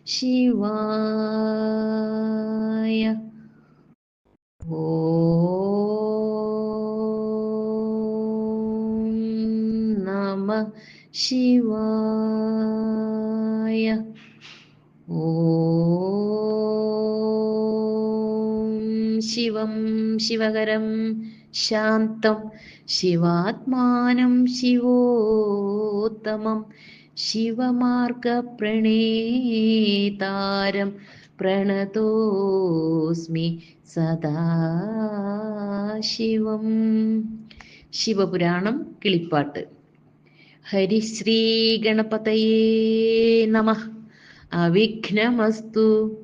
ശിവായ. ഓം നമഃ ശിവായ. ഓം ശിവം ശിവകരം ശാന്തം ശിവാത്മാനം ശിവോത്തമം ശിവമാർഗപ്രണേതാരം പ്രണതോസ്മി സദാശിവം. ശിവപുരാണം കിളിപ്പാട്ട്. ഹരിശ്രീ ഗണപതയേ നമഃ. അവിഘ്നമസ്തു.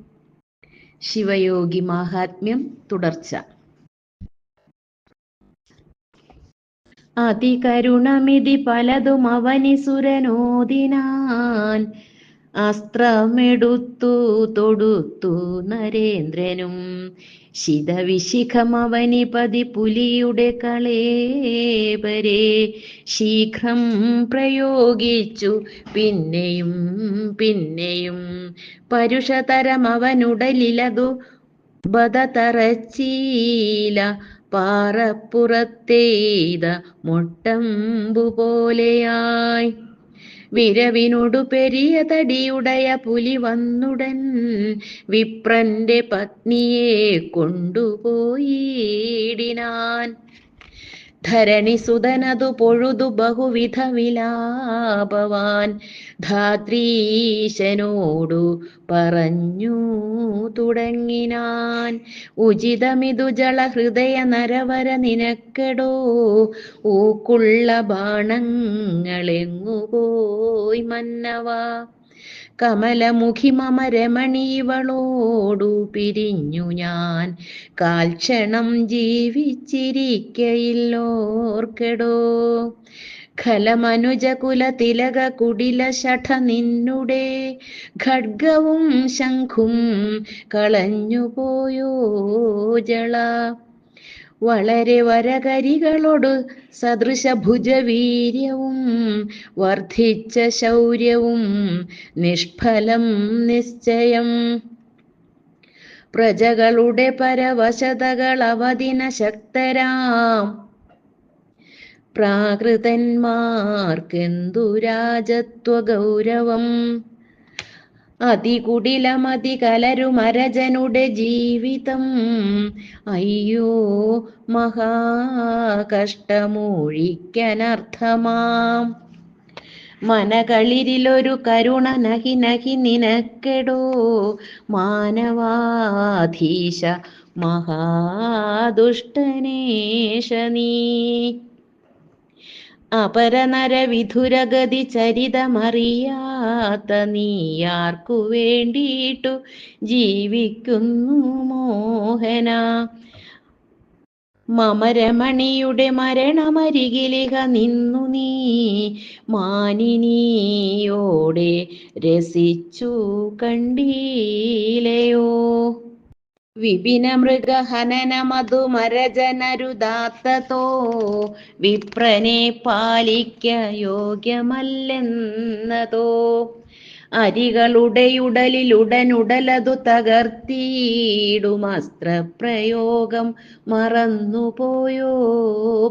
ശിവയോഗി മാഹാത്മ്യം തുടർച്ച. അതികരുണമിതി പലതും അവനിസുരനോദിനാൻ. അസ്ത്രമെടുത്തു തൊടുത്തു നരേന്ദ്രനും. ശിതവിശിഖമവനിപതി പുലിയുടെ കളേബരെ ശീഘ്രം പ്രയോഗിച്ചു പിന്നെയും പിന്നെയും. പരുഷതരമവനുടലിലതു ബദതറച്ചീല. പാറപ്പുറത്തെയ്ത മൊട്ടമ്പു പോലെയായി. വിരവിനോടു പെരിയ തടിയുടയ പുലി വന്നുടൻ വിപ്രന്റെ പത്നിയെ കൊണ്ടുപോയിടിനാൻ. ധരണിസുതനതു പൊഴുതു ബഹുവിധ വിലാപവാൻ. ധാത്രീശനോടു പറഞ്ഞു തുടങ്ങിനാൻ. ഉചിതമിതു ജളഹൃദയ നരവര നിനക്കെടോ. ഊക്കുള്ള ബാണങ്ങളെങ്ങുപോയി മന്നവ. കമലമുഖി മമ രമണി ഇവളോടു പിരിഞ്ഞു ഞാൻ. കാൽക്ഷണം ജീവിച്ചിരിക്കയില്ലോർക്കെടോ. ഖലമനുജകുല തിലക കുടില ശഠ നിന്നുടെ ഖഡ്ഗവും ശംഖും കളഞ്ഞുപോയോ ജള. വളരെ വരകരികളോട് സദൃശ ഭുജവീര്യവും വർദ്ധിച്ച ശൗര്യവും നിഷ്ഫലം നിശ്ചയം. പ്രജകളുടെ പരവശതകൾ അവദിന ശക്തരാം. പ്രാകൃതന്മാർക്കെന്തു രാജത്വ ഗൗരവം. അതികുടിലമതി കലരുമരജനുടെ ജീവിതം. അയ്യോ മഹാകഷ്ടമൂഴിക്കനർത്ഥമാം. മനകളിരിലൊരു കരുണ നഹി നഹി നിനക്കെടോ. മാനവാധീശ മഹാദുഷ്ടനേശ നീ. അപരനരവിധുരഗതി ചരിതമറിയാത്ത നീയാർക്കു വേണ്ടിയിട്ടു ജീവിക്കുന്നു മോഹന. മമരമണിയുടെ മരണമരികിലിഹ നിന്നു നീ മാനിനിയോടെ രസിച്ചു കണ്ടീലയോ. വിപിന മൃഗഹനന മധുമരജനരുദാത്തതോ വിപ്രനെ പാലിക്ക യോഗ്യമല്ലെന്നതോ. അരികളുടെയുടലിലുടനുടലതു തകർത്തിയിടുമസ്ത്രപ്രയോഗം മറന്നുപോയോ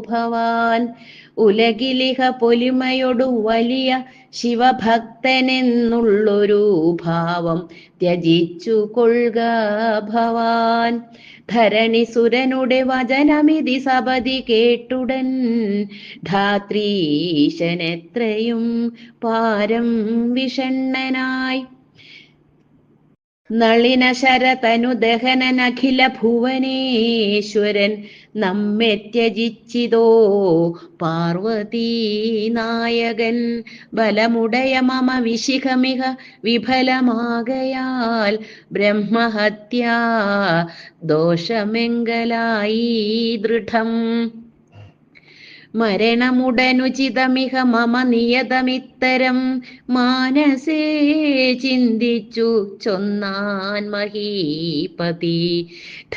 ഭവാൻ. ഉലകിലിഹ പൊലിമയൊടു വലിയ ശിവഭക്തനെന്നുള്ളൊരു ഭാവം ത്യജിച്ചു കൊള്ളുക ഭവാൻ. ധരണിസുരനുടെ വചനമിതി സപതി കേട്ടുടൻ ധാത്രീശനെത്രയും പാരം വിഷണ്ണനായി. നളിന ശരതനു ദഹനനഖില ഭുവനേശ്വരൻ നമ്മെ ത്യജിച്ചിതോ പാർവതീ നായകൻ. ബലമുടയ മമ വിശിഖമിഹ വിഫലമാകയാൽ ബ്രഹ്മഹത്യാ ദോഷമെങ്കലായി ദൃഢം. മരണമുടനുചിതമിഹ മമ നിയതമിത്തരം മാനസേ ചിന്തിച്ചു ചൊന്നാൻ മഹീപതി.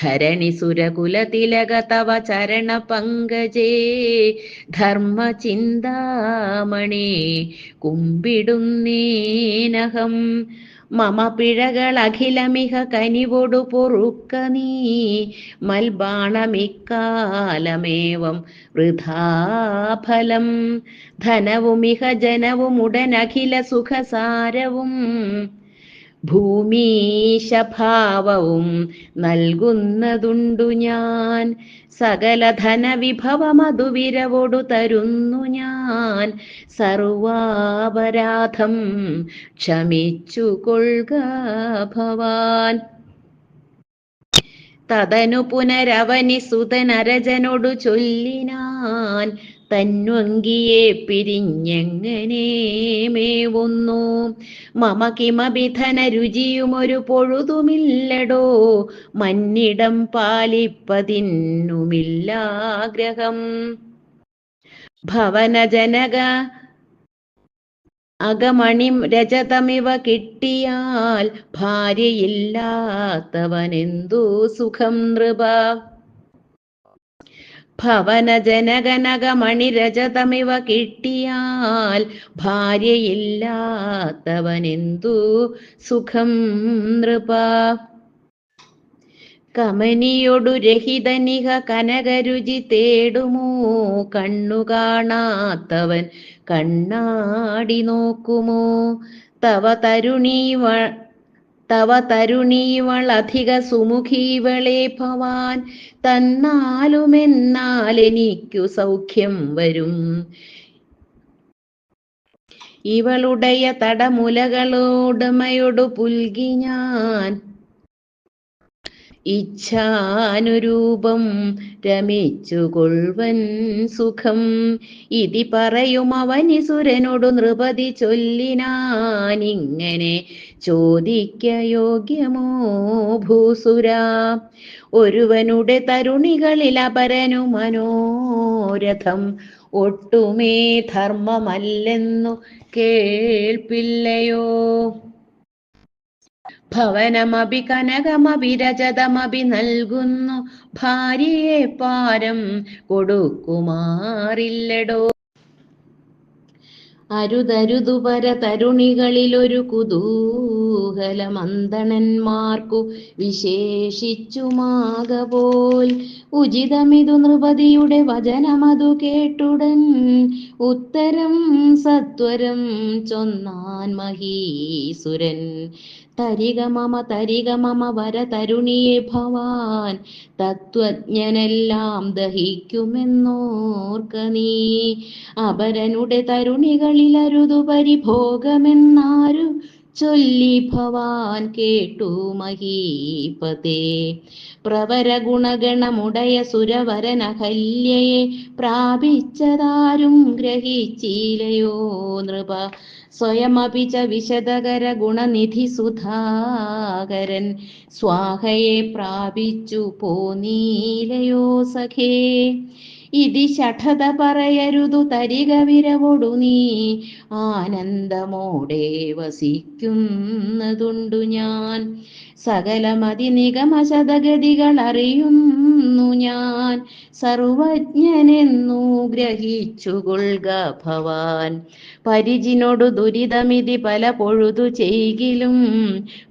ധരണിസുരകുലതിലക തവ ചരണ പങ്കജേ ധർമ്മചിന്താമണേ കുമ്പിടുന്നേനഹം. മമ പിഴകൾ അഖിലമിഹ കനിവൊടു പൊറുക്ക നീ മൽബാണമിക്കാലമേവം വൃഥാഫലം ധനവുമിഹ ജനവും ഉടനഖില സുഖസാരവും ഭൂമീശഭാവവും നൽകുന്നതുണ്ടു ഞാൻ സകല ധനവിഭവമതു വിരവൊടു തരുന്നു ഞാൻ സർവാപരാധം ക്ഷമിച്ചു കൊള്ളുക ഭവാൻ. തതനു പുനരവനി സുതനരജനോടു ചൊല്ലിനാൻ തന്വങ്കിയെ പിരിഞ്ഞെങ്ങനെ മേവുന്നു മമ കിമപി ധനരുചിയുമൊരു പൊഴുതുമില്ലടോ മന്നിടം പാലിപ്പതിന്നുമില്ലാഗ്രഹം ഭവനജനക അകമണി രജതമിവ കിട്ടിയാൽ ഭാര്യയില്ലാത്തവനെന്തു സുഖം നൃപ ഭവനജനകനകമണി രജതമിവ കിട്ടിയാൽ ഭാര്യയില്ലാത്തവനെന്തു സുഖം നൃപ കമനിയൊടു രഹിതനിഹ കനകരുചി തേടുമോ കണ്ണു കാണാത്തവൻ കണ്ണാടി നോക്കുമോ തവ തരുണീവളധിക സുമുഖീവളെ ഭവാൻ തന്നാലുമെന്നാലെനിക്കു സൗഖ്യം വരും ഇവളുടയ തടമുലകളോടുമയൊടു പുൽകി ഞാൻ ഇച്ഛാനുരൂപം രമിച്ചു കൊൾവൻ സുഖം ഇതി പറയും അവനിസുരനോടു നൃപതി ചൊല്ലിനാനിങ്ങനെ ചോദിക്ക യോഗ്യമോ ഭൂസുര ഒരുവനുടെ തരുണികളിൽ അപരനു മനോരഥം ഒട്ടുമേ ധർമ്മമല്ലെന്നു കേൾപ്പില്ലയോ ഭവനമപി കനകമപി രജതമപി നൽകുന്നു ഭാര്യയെ പാരം കൊടുക്കുമാറില്ലടോ അരുതരുതു പര തരുണികളിലൊരു കുതൂഹലമന്തണന്മാർക്കു വിശേഷിച്ചുമാകപോൽ ഉചിതമിതു നൃപതിയുടെ വചനമതു കേട്ടുടൻ ഉത്തരം സത്വരം ചൊന്നാൻ മഹീസുരൻ തരിക മമ വര തരുണിയെ ഭവാൻ തത്വജ്ഞനെല്ലാം ദഹിക്കുമെന്നോർക്ക നീ അപരനുടെ തരുണികളിലരുതു പരിഭോഗമെന്നാരു ചൊല്ലി ഭവാൻ കേട്ടു മഹീപതേ പ്രവര ഗുണഗണമുടയ സുരവരനഹല്യയെ പ്രാപിച്ചതാരും ഗ്രഹിച്ചിലയോ നൃപ സ്വയമപി ച വിശദകര ഗുണനിധി സുധാകരൻ സ്വാഹയെ പ്രാപിച്ചു പോനീലയോ സഖേ ഇതി ശഠത പറയരുതു തരിക വിരവൊടു നീ ആനന്ദമോടെ വസിക്കുന്നതുണ്ടു ഞാൻ സകലമതി നിഗമശതഗതികൾ അറിയുന്നു ഞാൻ സർവജ്ഞനെന്നു ഗ്രഹിച്ചുകൊള്ളുക ഭവാൻ പരിജിനോടു ദുരിതമിതി പല പൊഴുതു ചെയ്കിലും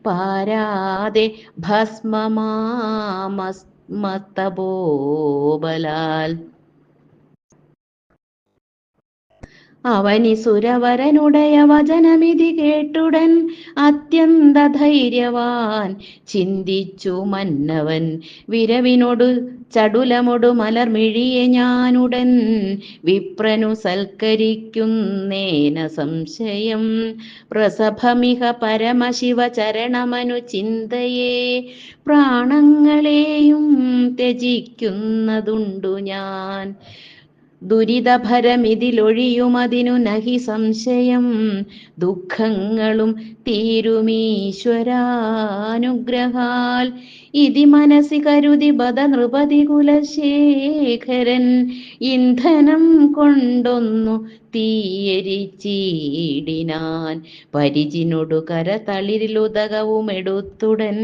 പാരാതെ ഭസ്മമാമസ്മത്തബോബലാൽ അവനിസുരവരനുടയ വചനമിതി കേട്ടുടൻ അത്യന്ത ധൈര്യവാൻ ചിന്തിച്ചു മന്നവൻ വിരവിനോടു ചടുലമൊടു മലർമിഴിയെ ഞാനുടൻ വിപ്രനു സൽക്കരിക്കുന്നേന സംശയം പ്രസഭമിഹ പരമശിവ ചരണമനു ചിന്തയെ പ്രാണങ്ങളെയും ത്യജിക്കുന്നതുണ്ടു ഞാൻ ദുരിതഭരമിതിലൊഴിയുമതിനു നഹി സംശയം ദുഃഖങ്ങളും തീരുമീശ്വരാനുഗ്രഹാൽ ഇതി മനസി കരുതി ബദ നൃപതി കുലശേഖരൻ ഇന്ധനം കൊണ്ടൊന്നു തീയരിച്ചിടിനാൻ പരിജിനൊടു കരതളിരിലുദകവും എടുത്തുടൻ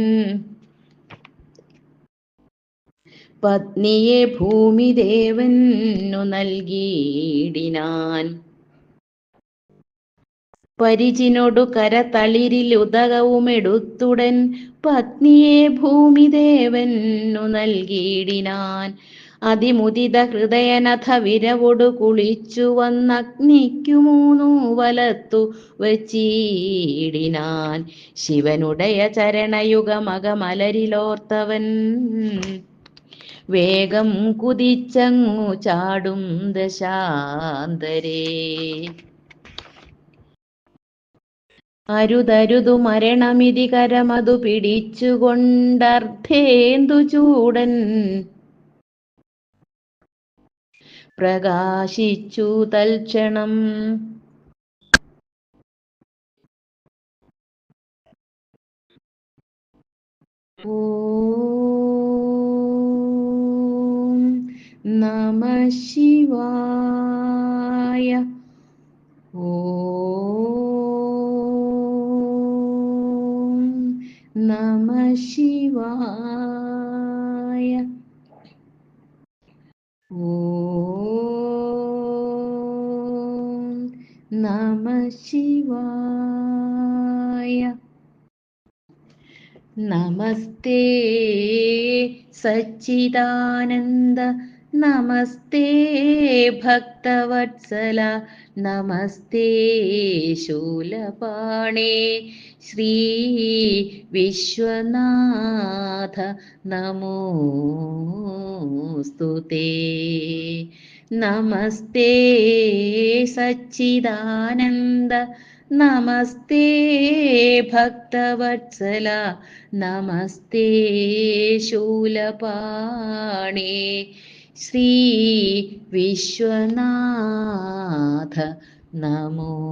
പത്നിയെ ഭൂമിദേവനു നൽകിയിടിനാൻ പരിചിനൊടു കരതളിരിലുദകവുമെടുത്തുടൻ പത്നിയെ ഭൂമിദേവനു നൽകിയിടിനാൻ. അതിമുദിത ഹൃദയനഥ വിരവൊടു കുളിച്ചു വന്നഗ്നിക്കു മൂന്നു വലത്തു വച്ചിടിനാൻ. ശിവനുടയ ചരണയുഗമകമലരിലോർത്തവൻ വേഗം കുതിച്ചങ്ങു ചാടും ദശാന്തരേ. അരുതരുതു മരണമിതി കരമതു പിടിച്ചുകൊണ്ടർദ്ധേന്ദു ചൂടൻ പ്രകാശിച്ചു തൽക്ഷണം. ഓം നമഃ ശിവായ. ഓം നമഃ ശിവായ. ഓം നമഃ ശിവായ. നമസ്തേ സച്ചിദാനന്ദ നമസ്തേ ഭക്തവത്സല നമസ്തേ ശൂലപാണേ ശ്രീ വിശ്വനാഥ നമോസ്തുതേ. നമസ്തേ സച്ചിദാനന്ദ നമസ്തേ ഭക്തവത്സല നമസ്തേ ശൂലപാണേ ശ്രീ വിശ്വനാഥ നമോസ്തുതേ.